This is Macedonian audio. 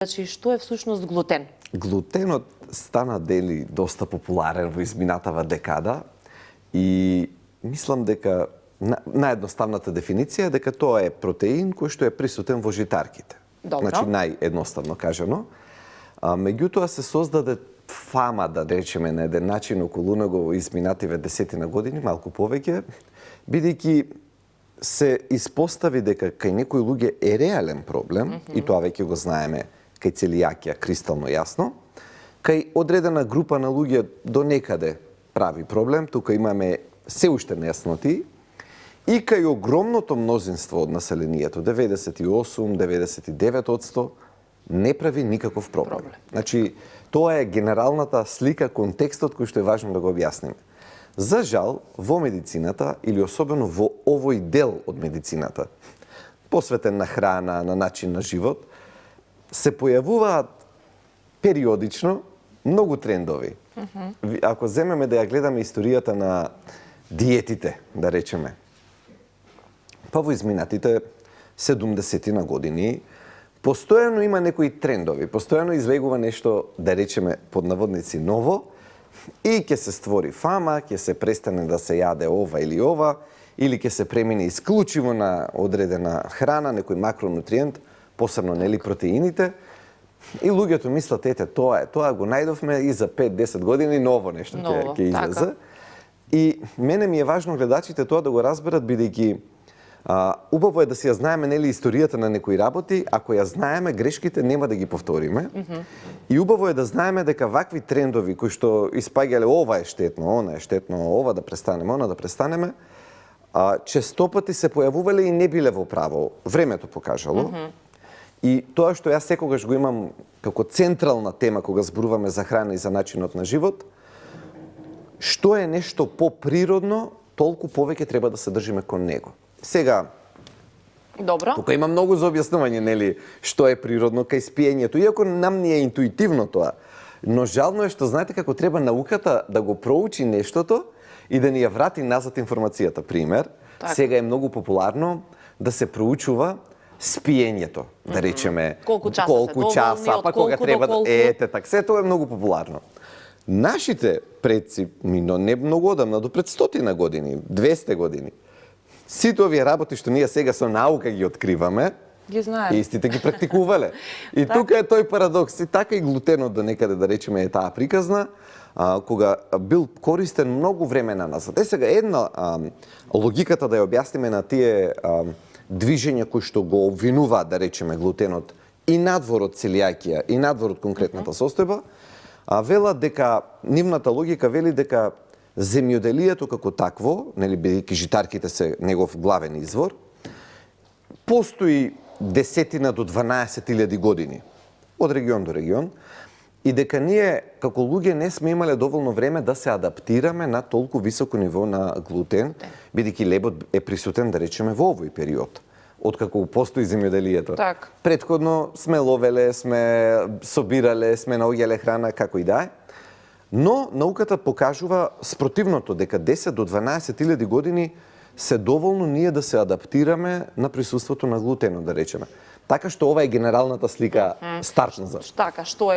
Значи, што е всушност глутен? Глутенот стана дели доста популарен во изминатава декада и мислам дека наједноставната дефиниција е дека тоа е протеин кој што е присутен во житарките. Добро. Значи наједноставно кажано. Меѓутоа се создаде фама, да речеме, на еден начин околу него во изминативе 10 години, малку повеќе, бидејќи се испостави дека кај некои луѓе е реален проблем, и тоа веќе го знаеме кај целијакија кристално јасно, кај одредена група на луѓе до некаде прави проблем, тука имаме се уште нејасноти, и кај огромното мнозинство од населението, 98-99%, не прави никаков проблем. Значи, тоа е генералната слика, контекстот кој што е важно да го објасниме. За жал, во медицината, или особено во овој дел од медицината, посветен на храна, на начин на живот, се појавуваат периодично многу трендови. Ако земеме да ја гледаме историјата на диетите, да речеме, па во изминатите 70 години, постојано има некои трендови, постојано излегува нешто, да речеме, под наводници ново, и ќе се створи фама, ќе се престане да се јаде ова или ова, или ќе се премине исклучиво на одредена храна, некој макронутриент, посебно нели протеините, и луѓето мислат, ете, тоа го најдовме и за 5-10 години ново нешто ќе излезе. И мене ми е важно гледачите тоа да го разберат, бидејќи убаво е да си ја знаеме нели историјата на некои работи, ако ја знаеме, грешките нема да ги повториме. И убаво е да знаеме дека вакви трендови кои што испаѓале ова е штетно, она е штетно, ова да престанеме, она да престанеме, честопати се појавувале и не биле во право. Времето покажало. И тоа што јас секогаш го имам како централна тема кога зборуваме за храна и за начинот на живот, што е нешто поприродно, толку повеќе треба да се држиме кон него. Сега, добро, тука има многу за објаснување, нели, што е природно кај спиењето, иако нам не е интуитивно тоа. Но жално е што знаете како треба науката да го проучи нештото и да ни ја врати назад информацијата. Пример, сега е многу популарно да се проучува спиењето, да речеме, колку часа, па кога треба да ете, така, се тоа е многу популарно. Нашите предци, не многу одамна, до пред 100 години, 200 години, сите овие работи што ние сега со наука ги откриваме, ги знаем. Истите ги практикувале. И тука е тој парадокс. И така и глутенот до некаде, да речеме, е таа приказна, кога бил користен многу време назад. Сега една логиката да ја објасниме на тие движења кои што го обвинуваат, да речеме, глутенот и надвор од целијакија, и надвор од конкретната состојба, велат дека, нивната логика вели дека земјоделието како такво, нели, бидејќи житарките се негов главен извор, постои 10 до 12.000 години, од регион до регион, и дека ние како луѓе не сме имале доволно време да се адаптираме на толку високо ниво на глутен, бидејќи лебот е присутен, да речеме, во овој период, откако постои земјоделието. Претходно сме ловеле, сме собирале, сме наоѓале храна, како и да е. Но науката покажува спротивното, дека 10 до 12.000 години се доволно ние да се адаптираме на присуството на глутенот, да речеме. Така што ова е генералната слика стартна за. Така, што е